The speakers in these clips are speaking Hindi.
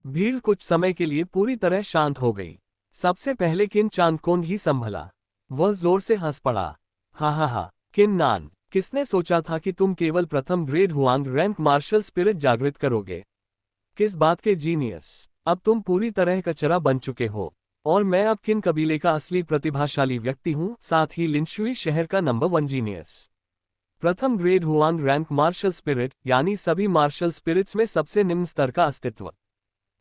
भीड़ कुछ समय के लिए पूरी तरह शांत हो गई। सबसे पहले किन चांदकोन ही संभला। वह जोर से हंस पड़ा। हा हा हा, किन नान, किसने सोचा था कि तुम केवल प्रथम grade Huang rank martial spirit जागृत करोगे। किस बात के जीनियस। अब तुम पूरी तरह कचरा बन चुके हो। और मैं अब किन कबीले का असली प्रतिभाशाली व्यक्ति हूँ, साथ ही लिनशुई शहर का नंबर 1 जीनियस। प्रथम grade Huang rank martial spirit, यानी सभी मार्शल स्पिरिट्स में सबसे निम्न स्तर का अस्तित्व।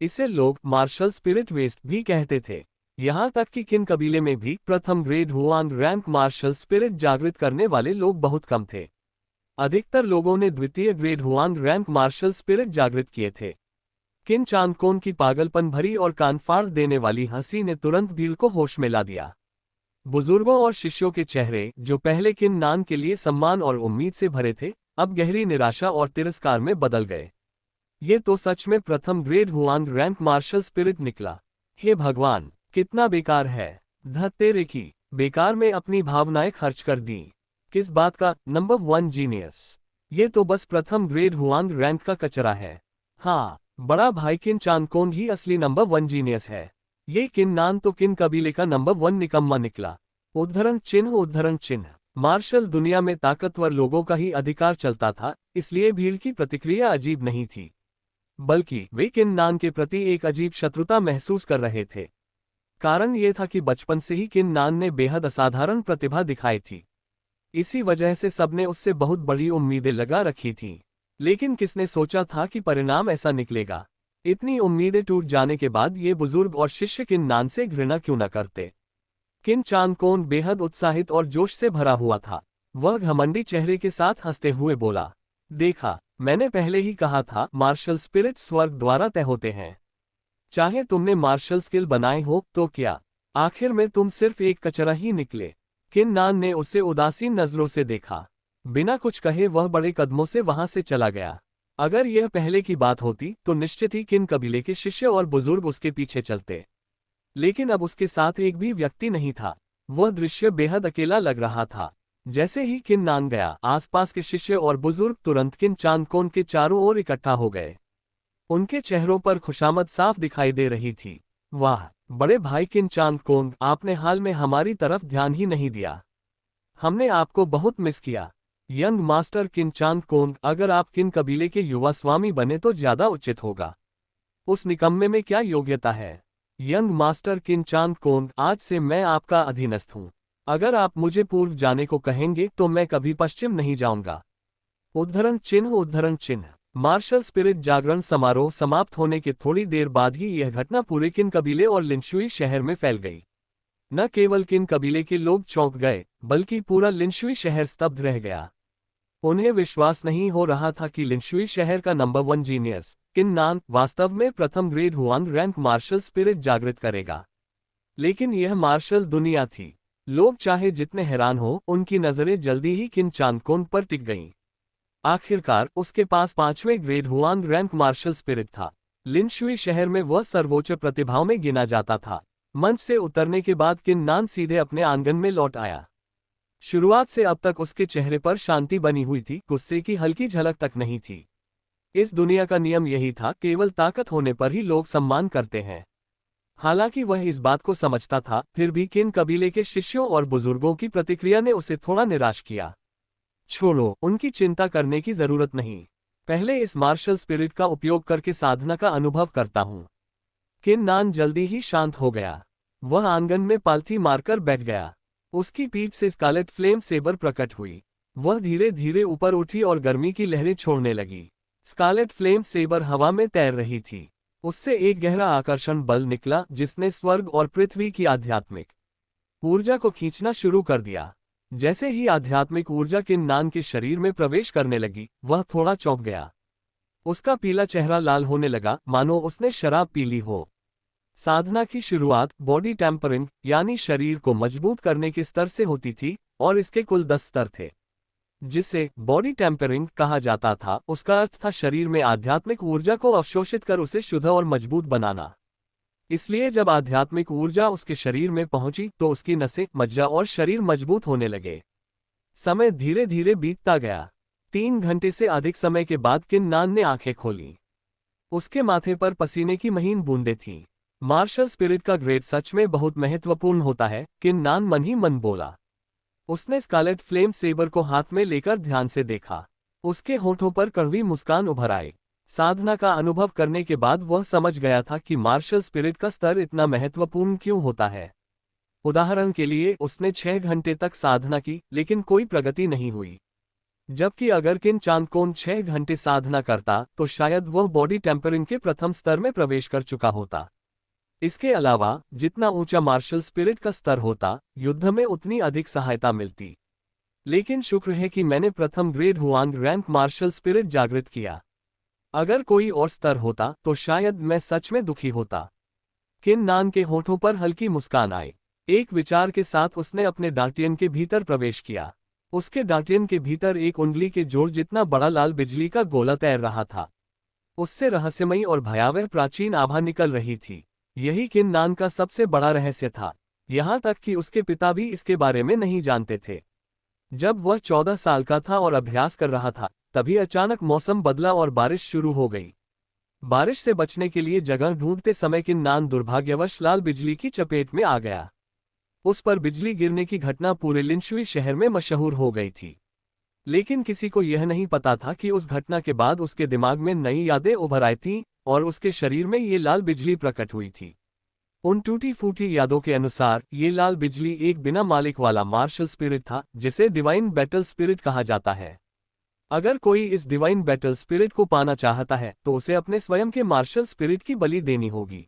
इसे लोग मार्शल स्पिरिट वेस्ट भी कहते थे। यहाँ तक कि किन कबीले में भी प्रथम grade Huang rank martial spirit जागृत करने वाले लोग बहुत कम थे। अधिकतर लोगों ने द्वितीय grade Huang rank martial spirit जागृत किए थे। किन चांदकोन की पागलपन भरी और कान फाड़ देने वाली हंसी ने तुरंत भीड़ को होश में ला दिया। बुजुर्गों और शिष्यों के चेहरे, जो पहले किन नान के लिए सम्मान और उम्मीद से भरे थे, अब गहरी निराशा और तिरस्कार में बदल गए। ये तो सच में प्रथम grade Huang rank martial spirit निकला। हे भगवान, कितना बेकार है। धत्तेरे की, बेकार में अपनी भावनाएं खर्च कर दी। किस बात का नंबर 1 जीनियस। ये तो बस प्रथम ग्रेड हुआंग रैंक का कचरा है। हाँ, बड़ा भाई किन चांदकोन ही असली नंबर 1 जीनियस है। ये किन नान तो किन कबीले का नंबर 1 निकम्मा निकला। उद्धरण चिन्ह उद्धरण चिन्ह। मार्शल दुनिया में ताकतवर लोगों का ही अधिकार चलता था, इसलिए भीड़ की प्रतिक्रिया अजीब नहीं थी, बल्कि वे किन नान के प्रति एक अजीब शत्रुता महसूस कर रहे थे। कारण यह था कि बचपन से ही किन नान ने बेहद असाधारण प्रतिभा दिखाई थी। इसी वजह से सबने उससे बहुत बड़ी उम्मीदें लगा रखी थीं। लेकिन किसने सोचा था कि परिणाम ऐसा निकलेगा। इतनी उम्मीदें टूट जाने के बाद ये बुजुर्ग और शिष्य किन नान से घृणा क्यों न करते। किन चांदकोन बेहद उत्साहित और जोश से भरा हुआ था। वह घमंडी चेहरे के साथ हंसते हुए बोला, देखा, मैंने पहले ही कहा था, मार्शल स्पिरिट स्वर्ग द्वारा तय होते हैं। चाहे तुमने मार्शल स्किल बनाए हो तो क्या, आखिर में तुम सिर्फ एक कचरा ही निकले। किन नान ने उसे उदासीन नजरों से देखा। बिना कुछ कहे वह बड़े कदमों से वहां से चला गया। अगर यह पहले की बात होती तो निश्चित ही किन कबीले के शिष्य और बुजुर्ग उसके पीछे चलते। लेकिन अब उसके साथ एक भी व्यक्ति नहीं था। वह दृश्य बेहद अकेला लग रहा था। जैसे ही किन नान गया, आसपास के शिष्य और बुजुर्ग तुरंत किन चांदकोन के चारों ओर इकट्ठा हो गए। उनके चेहरों पर खुशामद साफ दिखाई दे रही थी। वाह, बड़े भाई किन चांदकोन, आपने हाल में हमारी तरफ ध्यान ही नहीं दिया। हमने आपको बहुत मिस किया। यंग मास्टर किन चांदकोन, अगर आप किन कबीले के युवा स्वामी बने तो ज्यादा उचित होगा। उस निकम्मे में क्या योग्यता है। यंग मास्टर किन चांदकोन, आज से मैं आपका अधीनस्थ हूँ। अगर आप मुझे पूर्व जाने को कहेंगे तो मैं कभी पश्चिम नहीं जाऊंगा। उद्धरण चिन्ह उद्धरण चिन्ह। मार्शल स्पिरिट जागरण समारोह समाप्त होने के थोड़ी देर बाद ही यह घटना पूरे किन कबीले और लिनशुई शहर में फैल गई। न केवल किन कबीले के लोग चौंक गए, बल्कि पूरा लिनशुई शहर स्तब्ध रह गया। उन्हें विश्वास नहीं हो रहा था कि लिनशुई शहर का नंबर 1 जीनियस, किन नान, वास्तव में प्रथम grade Huang rank martial spirit जागृत करेगा। लेकिन यह मार्शल दुनिया थी। लोग चाहे जितने हैरान हो, उनकी नजरें जल्दी ही किन चांदकोन पर टिक गईं। आखिरकार उसके पास 5वें grade Huang rank martial spirit था। लिनशुई शहर में वह सर्वोच्च प्रतिभाओं में गिना जाता था। मंच से उतरने के बाद किन नान सीधे अपने आंगन में लौट आया। शुरुआत से अब तक उसके चेहरे पर शांति बनी हुई थी, गुस्से की हल्की झलक तक नहीं थी। इस दुनिया का नियम यही था, केवल ताकत होने पर ही लोग सम्मान करते हैं। हालांकि वह इस बात को समझता था, फिर भी किन कबीले के शिष्यों और बुजुर्गों की प्रतिक्रिया ने उसे थोड़ा निराश किया। छोड़ो, उनकी चिंता करने की जरूरत नहीं। पहले इस मार्शल स्पिरिट का उपयोग करके साधना का अनुभव करता हूँ। किन नान जल्दी ही शांत हो गया। वह आंगन में पालथी मारकर बैठ गया। उसकी पीठ से स्कारलेट फ्लेम सेबर प्रकट हुई। वह धीरे धीरे ऊपर उठी और गर्मी की लहरें छोड़ने लगी। स्कारलेट फ्लेम सेबर हवा में तैर रही थी। उससे एक गहरा आकर्षण बल निकला, जिसने स्वर्ग और पृथ्वी की आध्यात्मिक ऊर्जा को खींचना शुरू कर दिया। जैसे ही आध्यात्मिक ऊर्जा किन नान के शरीर में प्रवेश करने लगी, वह थोड़ा चौंक गया। उसका पीला चेहरा लाल होने लगा, मानो उसने शराब पी ली हो। साधना की शुरुआत बॉडी टेम्परिंग, यानी शरीर को मजबूत करने के स्तर से होती थी, और इसके कुल 10 स्तर थे। जिसे बॉडी टेम्परिंग कहा जाता था, उसका अर्थ था शरीर में आध्यात्मिक ऊर्जा को अवशोषित कर उसे शुद्ध और मजबूत बनाना। इसलिए जब आध्यात्मिक ऊर्जा उसके शरीर में पहुंची तो उसकी नसें, मज्जा और शरीर मजबूत होने लगे। समय धीरे धीरे बीतता गया। 3 घंटे से अधिक समय के बाद किन नान ने आंखें खोलीं। उसके माथे पर पसीने की महीन बूंदें थीं। मार्शल स्पिरिट का ग्रेड सच में बहुत महत्वपूर्ण होता है, किन नान मन ही मन बोला। उसने स्कारलेट फ्लेम सेबर को हाथ में लेकर ध्यान से देखा। उसके होठों पर कड़वी मुस्कान उभर आई। साधना का अनुभव करने के बाद वह समझ गया था कि मार्शल स्पिरिट का स्तर इतना महत्वपूर्ण क्यों होता है। उदाहरण के लिए उसने 6 घंटे तक साधना की, लेकिन कोई प्रगति नहीं हुई। जबकि अगर किन चांदकोन 6 घंटे साधना करता तो शायद वह बॉडी टेम्परिंग के प्रथम स्तर में प्रवेश कर चुका होता। इसके अलावा जितना ऊंचा मार्शल स्पिरिट का स्तर होता, युद्ध में उतनी अधिक सहायता मिलती। लेकिन शुक्र है कि मैंने प्रथम grade Huang rank martial spirit जागृत किया। अगर कोई और स्तर होता तो शायद मैं सच में दुखी होता। किन नान के होठों पर हल्की मुस्कान आई। एक विचार के साथ उसने अपने डार्टियन के भीतर प्रवेश किया। उसके डार्टियन के भीतर एक उंगली के जोड़ जितना बड़ा लाल बिजली का गोला तैर रहा था। उससे रहस्यमयी और भयावह प्राचीन आभा निकल रही थी। यही किन नान का सबसे बड़ा रहस्य था। यहाँ तक कि उसके पिता भी इसके बारे में नहीं जानते थे। जब वह 14 साल का था और अभ्यास कर रहा था, तभी अचानक मौसम बदला और बारिश शुरू हो गई। बारिश से बचने के लिए जगह ढूंढते समय किन नान दुर्भाग्यवश लाल बिजली की चपेट में आ गया। उस पर बिजली गिरने की घटना पूरे लिंशुई शहर में मशहूर हो गई थी। लेकिन किसी को यह नहीं पता था कि उस घटना के बाद उसके दिमाग में नई यादें उभर आई थीं और उसके शरीर में ये लाल बिजली प्रकट हुई थी। उन टूटी फूटी यादों के अनुसार ये लाल बिजली एक बिना मालिक वाला मार्शल स्पिरिट था, जिसे डिवाइन बैटल स्पिरिट कहा जाता है। अगर कोई इस डिवाइन बैटल स्पिरिट को पाना चाहता है तो उसे अपने स्वयं के मार्शल स्पिरिट की बलि देनी होगी।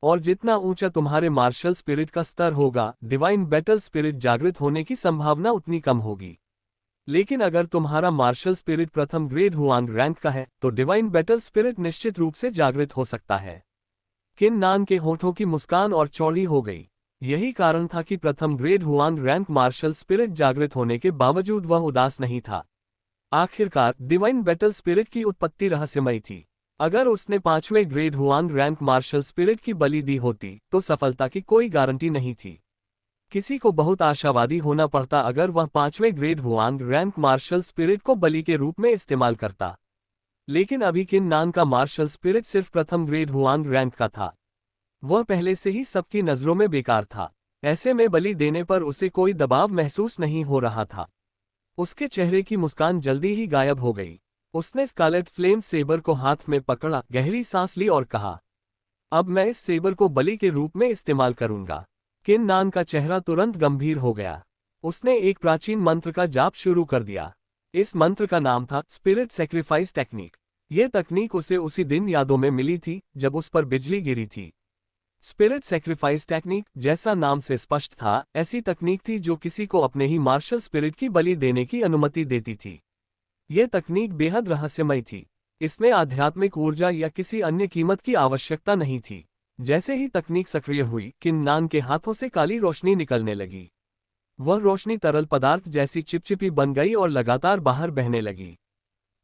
और जितना ऊंचा तुम्हारे मार्शल स्पिरिट का स्तर होगा, डिवाइन बैटल स्पिरिट जागृत होने की संभावना उतनी कम होगी। लेकिन अगर तुम्हारा मार्शल स्पिरिट प्रथम ग्रेड हुआंग रैंक का है तो डिवाइन बैटल स्पिरिट निश्चित रूप से जागृत हो सकता है। किन नान के होठों की मुस्कान और चौड़ी हो गई। यही कारण था कि प्रथम grade Huang rank martial spirit जागृत होने के बावजूद वह उदास नहीं था। आखिरकार डिवाइन बैटल स्पिरिट की उत्पत्ति रहस्यमयी थी। अगर उसने 5वें grade Huang rank martial spirit की बलि दी होती तो सफलता की कोई गारंटी नहीं थी। किसी को बहुत आशावादी होना पड़ता अगर वह 5वें grade Huang rank martial spirit को बलि के रूप में इस्तेमाल करता। लेकिन अभी किन नान का मार्शल स्पिरिट सिर्फ प्रथम ग्रेड हुआंग रैंक का था। वह पहले से ही सबकी नजरों में बेकार था। ऐसे में बलि देने पर उसे कोई दबाव महसूस नहीं हो रहा था। उसके चेहरे की मुस्कान जल्दी ही गायब हो गई। उसने स्कारलेट फ्लेम सेबर को हाथ में पकड़ा, गहरी सांस ली और कहा, अब मैं इस सेबर को बलि के रूप में इस्तेमाल करूंगा। किन नान का चेहरा तुरंत गंभीर हो गया। उसने एक प्राचीन मंत्र का जाप शुरू कर दिया। इस मंत्र का नाम था स्पिरिट सैक्रिफाइस टेक्निक। यह तकनीक उसे उसी दिन यादों में मिली थी जब उस पर बिजली गिरी थी। स्पिरिट सैक्रिफाइस टेक्निक, जैसा नाम से स्पष्ट था, ऐसी तकनीक थी जो किसी को अपने ही मार्शल स्पिरिट की बलि देने की अनुमति देती थी। यह तकनीक बेहद रहस्यमय थी। इसमें आध्यात्मिक ऊर्जा या किसी अन्य कीमत की आवश्यकता नहीं थी। जैसे ही तकनीक सक्रिय हुई, किन नान के हाथों से काली रोशनी निकलने लगी। वह रोशनी तरल पदार्थ जैसी चिपचिपी बन गई और लगातार बाहर बहने लगी।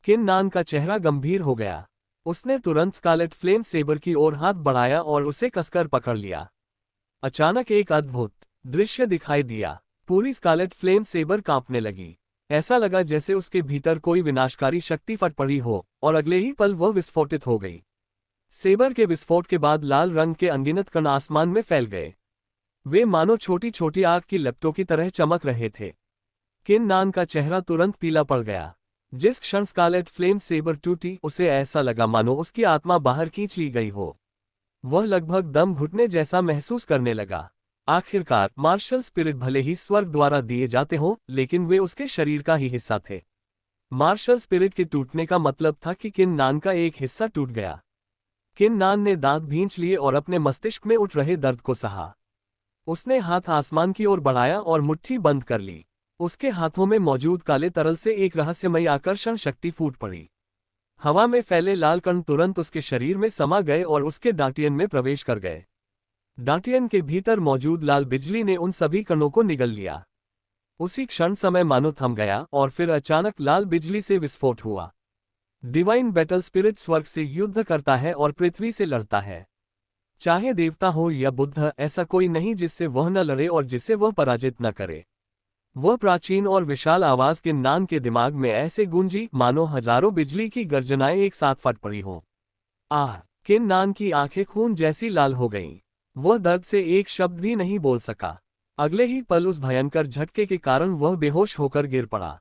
किन नान का चेहरा गंभीर हो गया। उसने तुरंत स्कारलेट फ्लेम सेबर की ओर हाथ बढ़ाया और उसे कसकर पकड़ लिया। अचानक एक अद्भुत दृश्य दिखाई दिया। पूरी स्कारलेट फ्लेम सेबर कांपने लगी। ऐसा लगा जैसे उसके भीतर कोई विनाशकारी शक्ति फट पड़ी हो और अगले ही पल वह विस्फोटित हो गई। सेबर के विस्फोट के बाद लाल रंग के अनगिनत कण आसमान में फैल गए। वे मानो छोटी छोटी आग की लपटों की तरह चमक रहे थे। किन नान का चेहरा तुरंत पीला पड़ गया। जिस क्षण स्कारलेट फ्लेम सेबर टूटी, उसे ऐसा लगा मानो उसकी आत्मा बाहर खींच ली गई हो। वह लगभग दम घुटने जैसा महसूस करने लगा। आखिरकार मार्शल स्पिरिट भले ही स्वर्ग द्वारा दिए जाते हों, लेकिन वे उसके शरीर का ही हिस्सा थे। मार्शल स्पिरिट के टूटने का मतलब था कि किन नान का एक हिस्सा टूट गया। किन नान ने दांत भींच लिए और अपने मस्तिष्क में उठ रहे दर्द को सहा। उसने हाथ आसमान की ओर बढ़ाया और मुट्ठी बंद कर ली। उसके हाथों में मौजूद काले तरल से एक रहस्यमयी आकर्षण शक्ति फूट पड़ी। हवा में फैले लाल कण तुरंत उसके शरीर में समा गए और उसके डांटियन में प्रवेश कर गए। डांटियन के भीतर मौजूद लाल बिजली ने उन सभी कणों को निगल लिया। उसी क्षण समय मानो थम गया और फिर अचानक लाल बिजली से विस्फोट हुआ। डिवाइन बैटल स्पिरिट स्वर्ग से युद्ध करता है और पृथ्वी से लड़ता है। चाहे देवता हो या बुद्ध, ऐसा कोई नहीं जिससे वह न लड़े और जिसे वह पराजित न करे। वह प्राचीन और विशाल आवाज किन नान के दिमाग में ऐसे गूंजी मानो हजारों बिजली की गर्जनाएं एक साथ फट पड़ी हों। आह! किन नान की आंखें खून जैसी लाल हो गईं। वह दर्द से एक शब्द भी नहीं बोल सका। अगले ही पल उस भयंकर झटके के कारण वह बेहोश होकर गिर पड़ा।